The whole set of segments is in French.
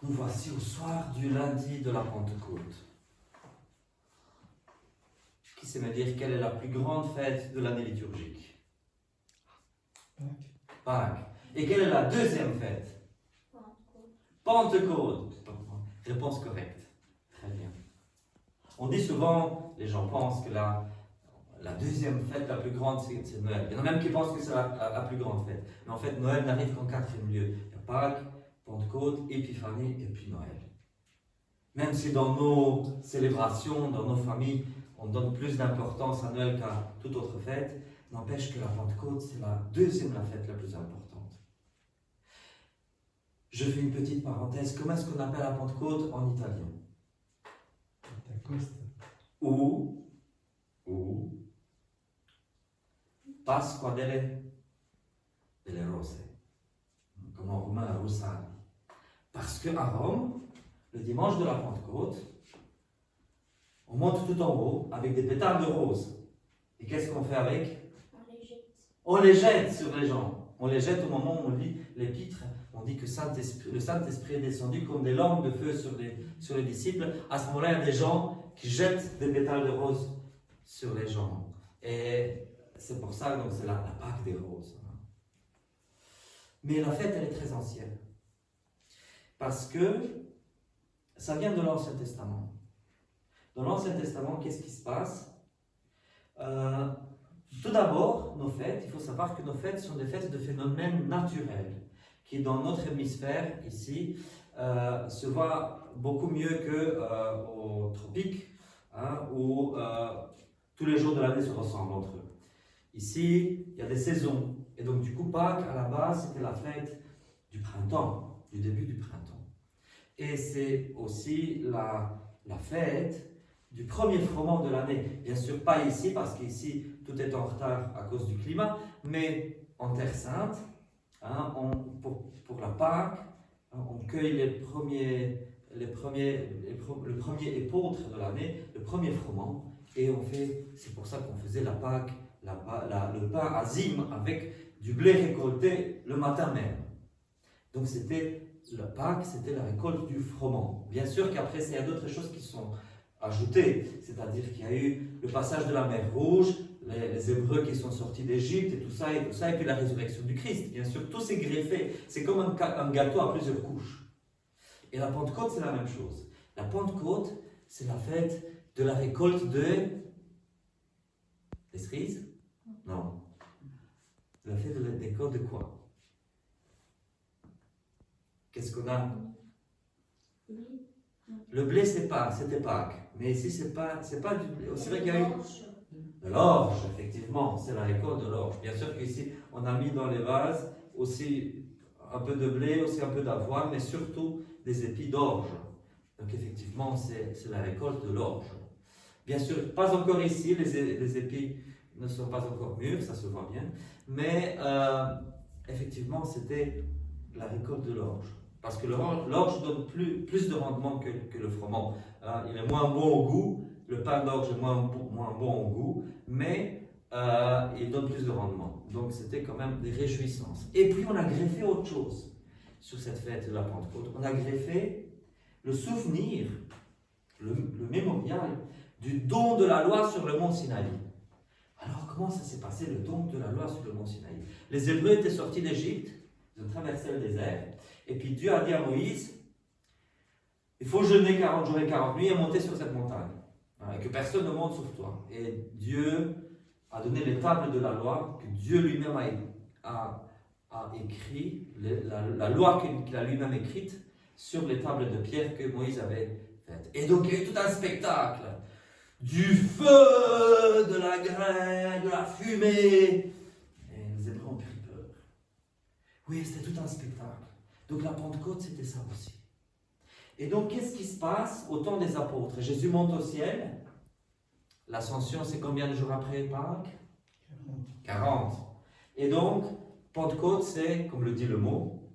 nous voici au soir du lundi de la Pentecôte. Qui sait me dire quelle est la plus grande fête de l'année liturgique? Pâques. Et quelle est la deuxième fête? Pentecôte. Réponse correcte. Très bien. On dit souvent, les gens pensent que la deuxième fête la plus grande, c'est Noël. Il y en a même qui pensent que c'est la plus grande fête. Mais en fait, Noël n'arrive qu'en quatrième lieu. Il y a Pâques, Pentecôte, Épiphanie et puis Noël. Même si dans nos célébrations, dans nos familles, on donne plus d'importance à Noël qu'à toute autre fête, n'empêche que la Pentecôte, c'est la deuxième fête la plus importante. Je fais une petite parenthèse. Comment est-ce qu'on appelle la Pentecôte en italien? Ou Pasqua delle Rose, comme en roumain Rossani. Parce qu'à Rome, le dimanche de la Pentecôte, on monte tout en haut avec des pétales de rose. Et qu'est-ce qu'on fait avec? On les jette sur les gens. On les jette au moment où on lit l'épître. On dit que le Saint-Esprit est descendu comme des langues de feu sur les disciples. À ce moment-là, il y a des gens qui jettent des pétales de rose sur les gens. Et c'est pour ça que c'est la Pâque des roses. Mais la fête, elle est très ancienne. Parce que ça vient de l'Ancien Testament. Dans l'Ancien Testament, qu'est-ce qui se passe? Tout d'abord, nos fêtes, il faut savoir que nos fêtes sont des fêtes de phénomènes naturels, qui dans notre hémisphère, ici, se voient beaucoup mieux qu'aux tropiques, où tous les jours de l'année se ressemblent entre eux. Ici, il y a des saisons. Et donc, du coup, Pâques, à la base, c'était la fête du printemps, du début du printemps. Et c'est aussi la fête du premier froment de l'année. Bien sûr, pas ici, parce qu'ici, tout est en retard à cause du climat, mais en Terre Sainte, pour la Pâque, on cueille le premier épeautre de l'année, le premier froment, et c'est pour ça qu'on faisait la Pâque, le pain azime avec du blé récolté le matin même. Donc la Pâque, c'était la récolte du froment. Bien sûr qu'après, il y a d'autres choses qui sont ajoutées, c'est-à-dire qu'il y a eu le passage de la mer Rouge, les Hébreux qui sont sortis d'Égypte et tout ça, et puis la résurrection du Christ. Bien sûr, tout s'est greffé. C'est comme un gâteau à plusieurs couches. Et la Pentecôte, c'est la même chose. La Pentecôte, c'est la fête de la récolte des cerises? Non. La fête de la récolte de quoi? Qu'est-ce qu'on a? Le blé, c'était Pâques. Mais ici, c'est pas du blé. C'est vrai qu'il y a eu de l'orge, effectivement. C'est la récolte de l'orge. Bien sûr qu'ici, on a mis dans les vases aussi un peu de blé, aussi un peu d'avoine, mais surtout des épis d'orge. Donc, effectivement, c'est la récolte de l'orge. Bien sûr, pas encore ici, les épis ne sont pas encore mûrs, ça se voit bien. Mais, effectivement, c'était la récolte de l'orge. Parce que l'orge donne plus de rendement que le froment. Il est moins bon au goût, le pain d'orge est moins bon au goût, mais il donne plus de rendement. Donc c'était quand même des réjouissances. Et puis on a greffé autre chose sur cette fête de la Pentecôte. On a greffé le souvenir, le mémorial du don de la loi sur le mont Sinaï. Alors comment ça s'est passé, le don de la loi sur le mont Sinaï? Les Hébreux étaient sortis d'Égypte, ils ont traversé le désert. Et puis Dieu a dit à Moïse, il faut jeûner 40 jours et 40 nuits et monter sur cette montagne. Et que personne ne monte sauf toi. Et Dieu a donné les tables de la loi, que Dieu lui-même a écrit, la loi qu'il a lui-même écrite sur les tables de pierre que Moïse avait faites. Et donc il y a eu tout un spectacle. Du feu, de la graine, de la fumée. Et les Hébreux ont pris peur. Oui, c'était tout un spectacle. Donc la Pentecôte, c'était ça aussi. Et donc, qu'est-ce qui se passe au temps des apôtres? Jésus monte au ciel. L'ascension, c'est combien de jours après Pâques? 40. Et donc, Pentecôte, c'est, comme le dit le mot,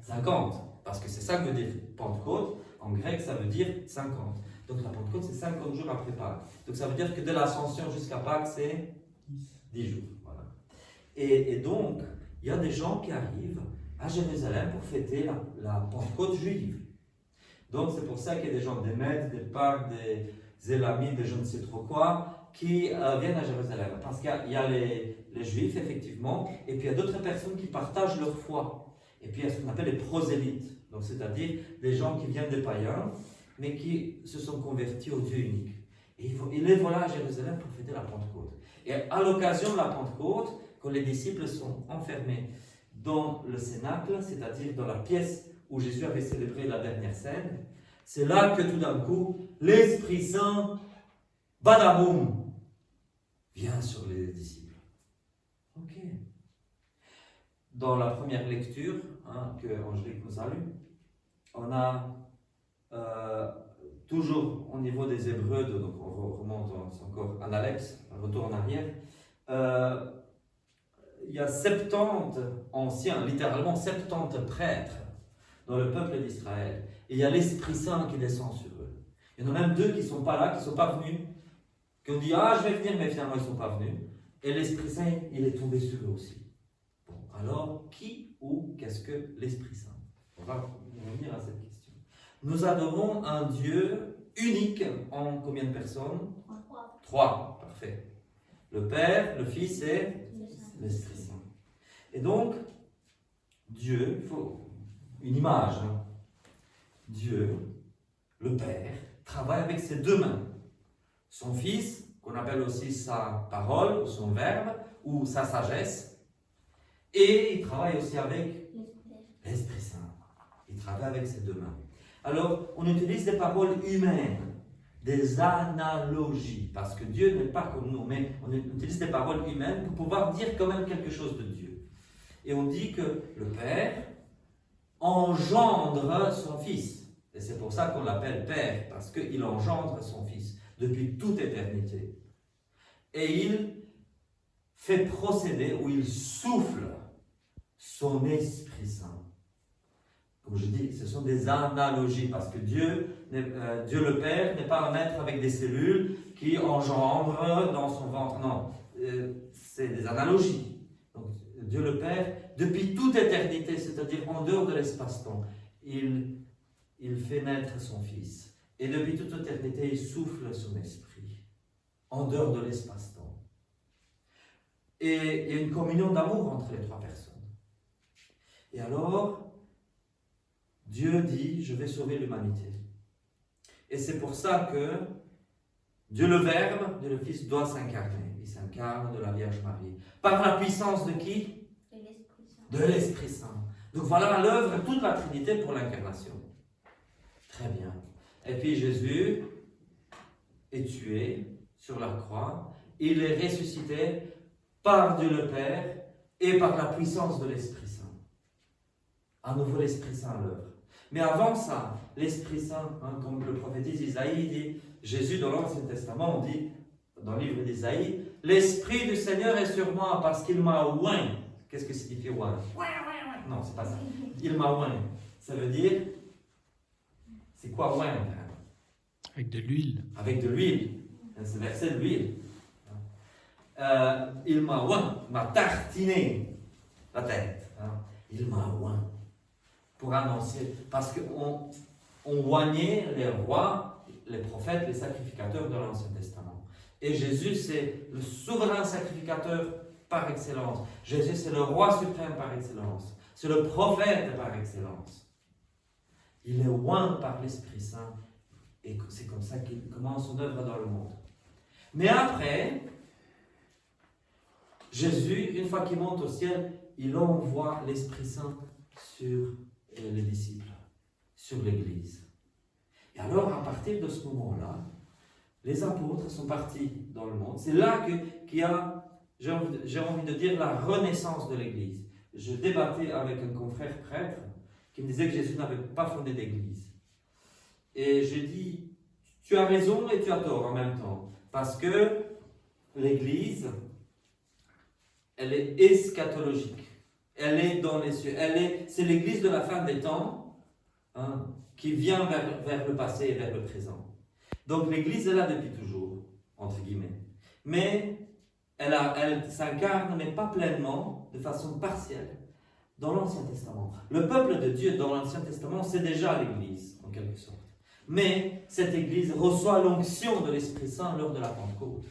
50. Parce que c'est ça que veut dire Pentecôte. En grec, ça veut dire 50. Donc la Pentecôte, c'est 50 jours après Pâques. Donc ça veut dire que de l'ascension jusqu'à Pâques, c'est 10 jours. Voilà. Et donc, il y a des gens qui arrivent à Jérusalem pour fêter la Pentecôte juive. Donc c'est pour ça qu'il y a des gens des Mèdes, des Parcs, des Élamites, des je ne sais trop quoi, qui viennent à Jérusalem. Parce qu'il y a les Juifs, effectivement, et puis il y a d'autres personnes qui partagent leur foi. Et puis il y a ce qu'on appelle les prosélytes, donc c'est-à-dire des gens qui viennent des païens, mais qui se sont convertis au Dieu unique. Et il les voilà à Jérusalem pour fêter la Pentecôte. Et à l'occasion de la Pentecôte, quand les disciples sont enfermés dans le cénacle, c'est-à-dire dans la pièce où Jésus avait célébré la dernière scène, c'est là que tout d'un coup, l'Esprit Saint, badaboum, vient sur les disciples. Ok. Dans la première lecture que Angélique nous a lue, on a toujours au niveau des Hébreux, donc on remonte encore à l'Alex, un retour en arrière, il y a 70 anciens, littéralement 70 prêtres dans le peuple d'Israël. Et il y a l'Esprit Saint qui descend sur eux. Il y en a même 2 qui ne sont pas là, qui ne sont pas venus, qui ont dit « Ah, je vais venir », mais finalement ils ne sont pas venus. Et l'Esprit Saint, il est tombé sur eux aussi. Bon, alors, qui ou qu'est-ce que l'Esprit Saint? On va revenir à cette question. Nous adorons un Dieu unique en combien de personnes? 3, parfait. Le Père, le Fils et l'Esprit Saint. Et donc, Dieu, il faut une image. Dieu, le Père, travaille avec ses 2 mains. Son Fils, qu'on appelle aussi sa parole, ou son verbe, ou sa sagesse. Et il travaille aussi avec l'Esprit Saint. Il travaille avec ses 2 mains. Alors, on utilise des paroles humaines, des analogies, parce que Dieu n'est pas comme nous, mais on utilise des paroles humaines pour pouvoir dire quand même quelque chose de Dieu. Et on dit que le Père engendre son Fils. Et c'est pour ça qu'on l'appelle Père, parce qu'il engendre son Fils depuis toute éternité. Et il fait procéder, ou il souffle son Esprit Saint. Comme je dis, ce sont des analogies, parce que Dieu le Père n'est pas un être avec des cellules qui engendrent dans son ventre. Non, c'est des analogies. Donc, Dieu le Père, depuis toute éternité, c'est-à-dire en dehors de l'espace-temps, il fait naître son Fils. Et depuis toute éternité, il souffle son esprit, en dehors de l'espace-temps. Et il y a une communion d'amour entre les 3 personnes. Et alors, Dieu dit, je vais sauver l'humanité. Et c'est pour ça que Dieu le Verbe, Dieu le Fils, doit s'incarner. Il s'incarne de la Vierge Marie. Par la puissance de qui? De l'Esprit Saint. De l'Esprit Saint. Donc voilà l'œuvre, toute la Trinité pour l'incarnation. Très bien. Et puis Jésus est tué sur la croix. Il est ressuscité par Dieu le Père et par la puissance de l'Esprit Saint. À nouveau l'Esprit Saint à l'œuvre. Mais avant ça, l'Esprit Saint, comme le prophétise Isaïe dit, Jésus dans l'Ancien Testament, on dit, dans le livre d'Isaïe, l'Esprit du Seigneur est sur moi parce qu'il m'a oint. Qu'est-ce que signifie oint? Non, c'est pas ça. Il m'a oint. Ça veut dire, c'est quoi oint? Avec de l'huile. Avec de l'huile. C'est versé de l'huile. Il m'a oint, m'a tartiné la tête. Il m'a oint. Pour annoncer, parce qu'on oignait les rois, les prophètes, les sacrificateurs de l'Ancien Testament. Et Jésus, c'est le souverain sacrificateur par excellence. Jésus, c'est le roi suprême par excellence. C'est le prophète par excellence. Il est oint par l'Esprit Saint. Et c'est comme ça qu'il commence son œuvre dans le monde. Mais après, Jésus, une fois qu'il monte au ciel, il envoie l'Esprit Saint sur les disciples, sur l'Église. Et alors, à partir de ce moment-là, les apôtres sont partis dans le monde. C'est là qu'il y a, j'ai envie de dire, la renaissance de l'Église. Je débattais avec un confrère prêtre qui me disait que Jésus n'avait pas fondé d'Église. Et j'ai dit, tu as raison et tu as tort en même temps. Parce que l'Église, elle est eschatologique. Elle est dans les cieux. C'est l'Église de la fin des temps qui vient vers le passé et vers le présent. Donc l'Église est là depuis toujours, entre guillemets. Mais elle s'incarne, mais pas pleinement, de façon partielle, dans l'Ancien Testament. Le peuple de Dieu dans l'Ancien Testament, c'est déjà l'Église, en quelque sorte. Mais cette Église reçoit l'onction de l'Esprit Saint lors de la Pentecôte.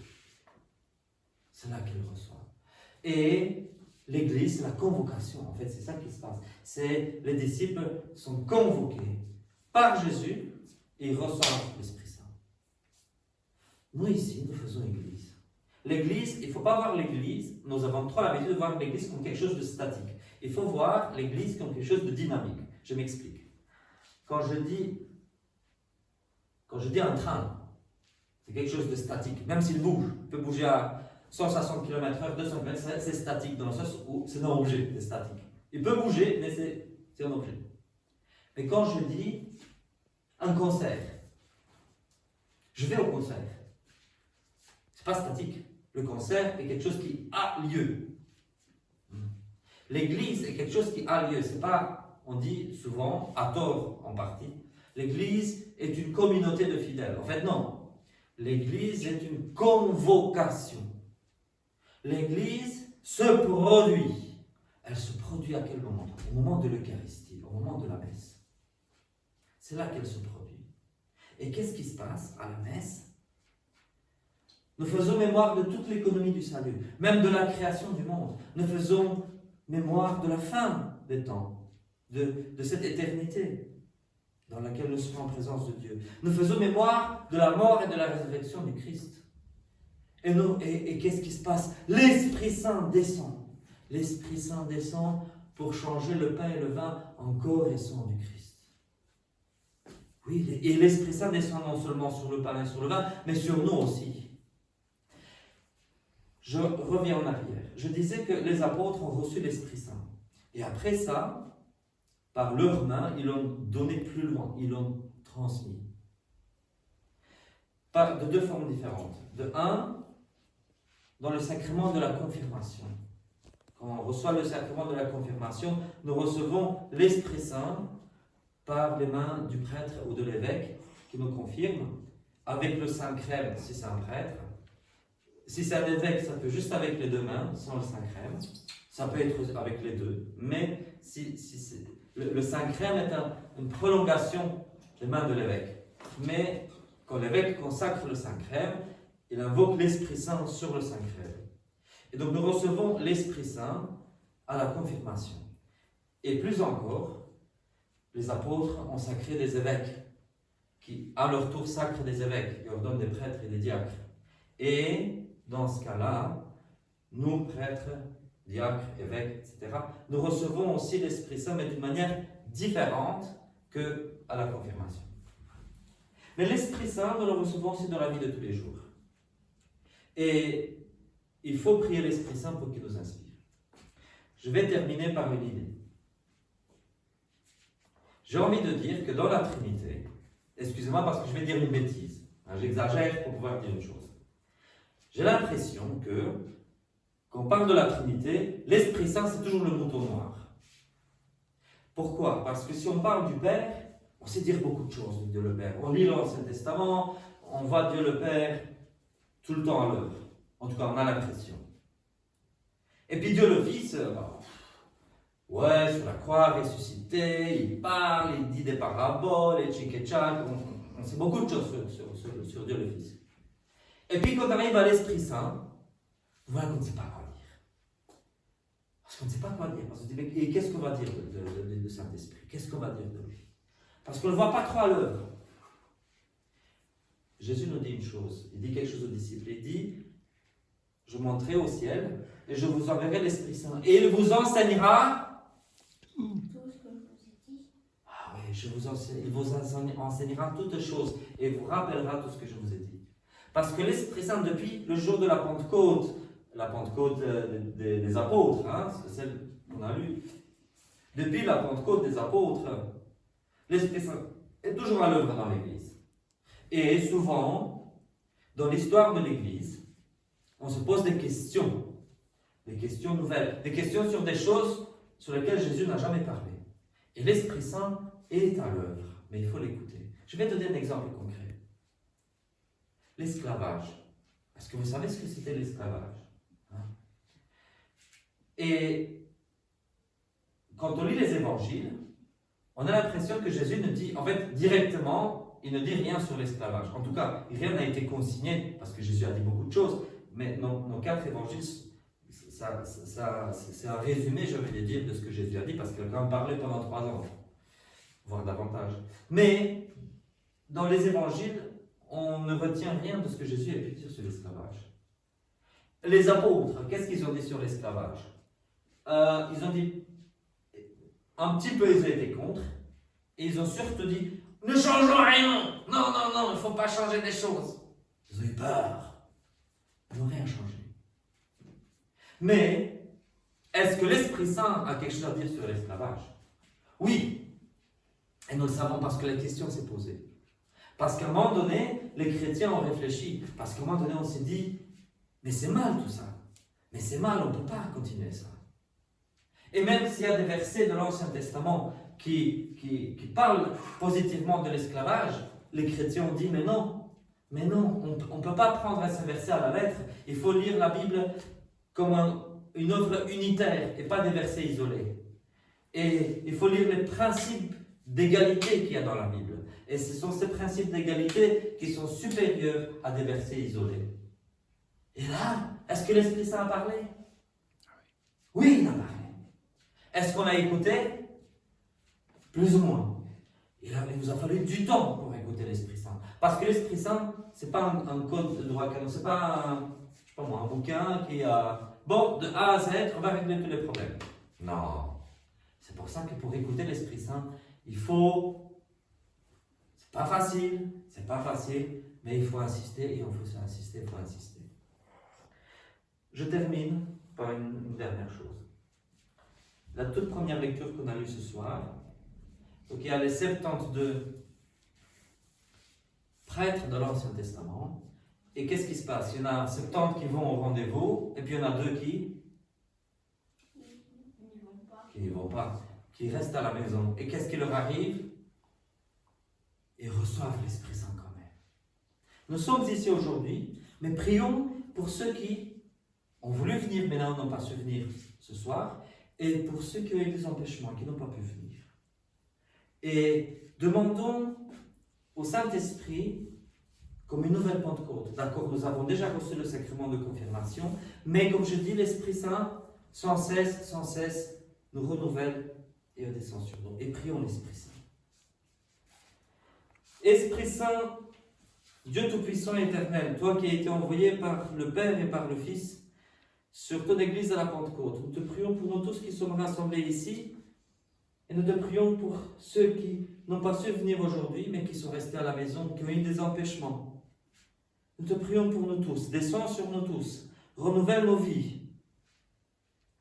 C'est là qu'elle reçoit. Et l'Église, c'est la convocation. En fait, c'est ça qui se passe. Les disciples sont convoqués par Jésus et ils reçoivent l'Esprit Saint. Nous, ici, nous faisons Église. L'Église, il ne faut pas voir l'Église, nous avons trop l'habitude de voir l'Église comme quelque chose de statique. Il faut voir l'Église comme quelque chose de dynamique. Je m'explique. Quand je dis un train, c'est quelque chose de statique, même s'il bouge. Il peut bouger à 160 km/h, 200 km/h, c'est statique dans le sens où c'est un objet, c'est statique. Il peut bouger, mais c'est un objet. Mais quand je dis un concert, je vais au concert. C'est pas statique. Le concert est quelque chose qui a lieu. L'église est quelque chose qui a lieu. C'est pas, on dit souvent, à tort en partie, l'église est une communauté de fidèles. En fait, non. L'église est une convocation. L'église se produit. Elle se produit à quel moment? Au moment de l'Eucharistie, au moment de la messe. C'est là qu'elle se produit. Et qu'est-ce qui se passe à la messe? Nous faisons mémoire de toute l'économie du salut, même de la création du monde. Nous faisons mémoire de la fin des temps, de cette éternité dans laquelle nous serons en présence de Dieu. Nous faisons mémoire de la mort et de la résurrection du Christ. Et qu'est-ce qui se passe? L'Esprit Saint descend. L'Esprit Saint descend pour changer le pain et le vin en corps et sang du Christ. Oui, et l'Esprit Saint descend non seulement sur le pain et sur le vin, mais sur nous aussi. Je reviens en arrière. Je disais que les apôtres ont reçu l'Esprit Saint. Et après ça, par leurs mains, ils l'ont donné plus loin. Ils l'ont transmis. De deux formes différentes. De un, dans le sacrement de la confirmation. Quand on reçoit le sacrement de la confirmation, nous recevons l'Esprit Saint par les mains du prêtre ou de l'évêque qui nous confirme, avec le Saint-Crème si c'est un prêtre. Si c'est un évêque, ça peut juste avec les deux mains, sans le Saint-Crème. Ça peut être avec les deux. Mais le Saint-Crème est une prolongation des mains de l'évêque. Mais quand l'évêque consacre le Saint-Crème, il invoque l'Esprit Saint sur le Saint-Crème. Et donc nous recevons l'Esprit Saint à la confirmation. Et plus encore, les apôtres ont sacré des évêques, qui à leur tour sacrent des évêques, et ordonnent des prêtres et des diacres. Et dans ce cas-là, nous, prêtres, diacres, évêques, etc., nous recevons aussi l'Esprit Saint, mais d'une manière différente qu'à la confirmation. Mais l'Esprit Saint, nous le recevons aussi dans la vie de tous les jours. Et il faut prier l'Esprit Saint pour qu'il nous inspire. Je vais terminer par une idée. J'ai envie de dire que dans la Trinité, excusez-moi parce que je vais dire une bêtise, j'exagère pour pouvoir dire une chose. J'ai l'impression que, quand on parle de la Trinité, l'Esprit Saint, c'est toujours le mouton noir. Pourquoi? Parce que si on parle du Père, on sait dire beaucoup de choses de Dieu le Père. On lit l'Ancien Testament, on voit Dieu le Père tout le temps à l'œuvre. En tout cas, on a l'impression. Et puis Dieu le Fils, ouais, sur la croix, ressuscité, il parle, il dit des paraboles, et tchic et tchac, on sait beaucoup de choses sur Dieu le Fils. Et puis quand on arrive à l'Esprit Saint, voilà qu'on ne sait pas quoi dire. Parce qu'on ne sait pas quoi dire. Parce qu'on se dit, mais qu'est-ce qu'on va dire de Saint-Esprit? Qu'est-ce qu'on va dire de lui? Parce qu'on ne le voit pas trop à l'œuvre. Jésus nous dit une chose. Il dit quelque chose aux disciples. Il dit, je monterai au ciel et je vous enverrai l'Esprit Saint. Et il vous enseignera tout ce que je vous ai dit. Ah oui, il vous enseignera toutes choses et vous rappellera tout ce que je vous ai dit. Parce que l'Esprit Saint, depuis le jour de la Pentecôte des apôtres, c'est celle qu'on a lue, depuis la Pentecôte des apôtres, l'Esprit Saint est toujours à l'œuvre dans l'Église. Et souvent, dans l'histoire de l'Église, on se pose des questions nouvelles, des questions sur des choses sur lesquelles Jésus n'a jamais parlé. Et l'Esprit Saint est à l'œuvre, mais il faut l'écouter. Je vais donner un exemple concret. L'esclavage. Est-ce que vous savez ce que c'était l'esclavage? Et quand on lit les évangiles, on a l'impression que Jésus ne dit, en fait, directement, il ne dit rien sur l'esclavage. En tout cas, rien n'a été consigné, parce que Jésus a dit beaucoup de choses, mais nos 4 évangiles, c'est un résumé, je vais dire, de ce que Jésus a dit, parce qu'il a quand même parlé pendant 3 ans, voire davantage. Mais, dans les évangiles, on ne retient rien de ce que Jésus a pu dire sur l'esclavage. Les apôtres, qu'est-ce qu'ils ont dit sur l'esclavage? Ils ont dit, un petit peu ils ont été contre, et ils ont surtout dit, ne changeons rien, non, non, non, il ne faut pas changer des choses. Ils ont eu peur, ils n'ont rien changé. Mais, est-ce que l'Esprit Saint a quelque chose à dire sur l'esclavage? Oui, et nous le savons parce que la question s'est posée. Parce qu'à un moment donné, les chrétiens ont réfléchi, parce qu'à un moment donné, on s'est dit, mais c'est mal tout ça, mais c'est mal, on ne peut pas continuer ça. Et même s'il y a des versets de l'Ancien Testament qui parlent positivement de l'esclavage, les chrétiens ont dit, mais non, on ne peut pas prendre ces versets à la lettre, il faut lire la Bible comme une œuvre unitaire et pas des versets isolés. Et il faut lire les principes d'égalité qu'il y a dans la Bible. Et ce sont ces principes d'égalité qui sont supérieurs à des versets isolés. Et là, est-ce que l'Esprit Saint a parlé? Oui, il a parlé. Est-ce qu'on a écouté? Plus ou moins. Il nous a fallu du temps pour écouter l'Esprit Saint. Parce que l'Esprit Saint, ce n'est pas un code de droit canon, ce n'est pas un bouquin qui a... Bon, de A à Z, on va régler tous les problèmes. Non. C'est pour ça que pour écouter l'Esprit Saint, il faut... C'est pas facile, mais il faut insister, et on faut insister, il faut insister. Je termine par une dernière chose. La toute première lecture qu'on a lue ce soir, donc il y a les 72 prêtres de l'Ancien Testament, et qu'est-ce qui se passe? Il y en a 70 qui vont au rendez-vous, et puis il y en a 2 qui n'y vont pas, qui restent à la maison. Et qu'est-ce qui leur arrive? Ils reçoivent l'Esprit Saint quand même. Nous sommes ici aujourd'hui, mais prions pour ceux qui ont voulu venir, mais là n'ont pas su venir ce soir, et pour ceux qui ont eu des empêchements, qui n'ont pas pu venir. Et demandons au Saint-Esprit comme une nouvelle Pentecôte. D'accord, nous avons déjà reçu le sacrement de confirmation, mais comme je dis, l'Esprit Saint, sans cesse, nous renouvelle et descend sur nous. Et prions l'Esprit Saint. Esprit Saint, Dieu Tout-Puissant et Éternel, toi qui as été envoyé par le Père et par le Fils sur ton Église à la Pentecôte, nous te prions pour nous tous qui sommes rassemblés ici, et nous te prions pour ceux qui n'ont pas su venir aujourd'hui, mais qui sont restés à la maison, qui ont eu des empêchements. Nous te prions pour nous tous, descends sur nous tous, renouvelle nos vies.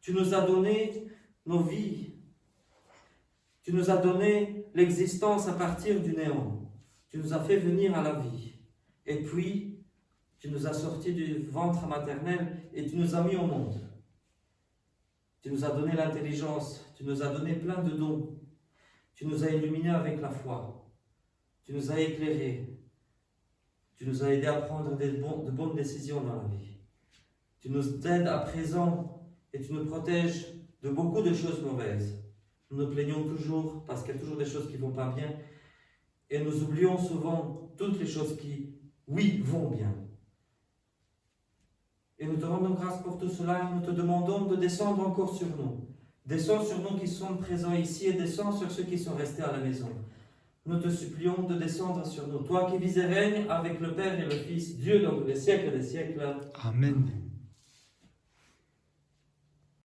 Tu nous as donné nos vies, tu nous as donné l'existence à partir du néant. Tu nous as fait venir à la vie. Et puis, tu nous as sortis du ventre maternel et tu nous as mis au monde. Tu nous as donné l'intelligence, tu nous as donné plein de dons. Tu nous as illuminés avec la foi. Tu nous as éclairés. Tu nous as aidés à prendre de bonnes décisions dans la vie. Tu nous aides à présent et tu nous protèges de beaucoup de choses mauvaises. Nous nous plaignons toujours parce qu'il y a toujours des choses qui ne vont pas bien. Et nous oublions souvent toutes les choses qui, oui, vont bien. Et nous te rendons grâce pour tout cela et nous te demandons de descendre encore sur nous. Descends sur nous qui sommes présents ici et descends sur ceux qui sont restés à la maison. Nous te supplions de descendre sur nous. Toi qui vis et règnes avec le Père et le Fils, Dieu dans les siècles des siècles. Amen.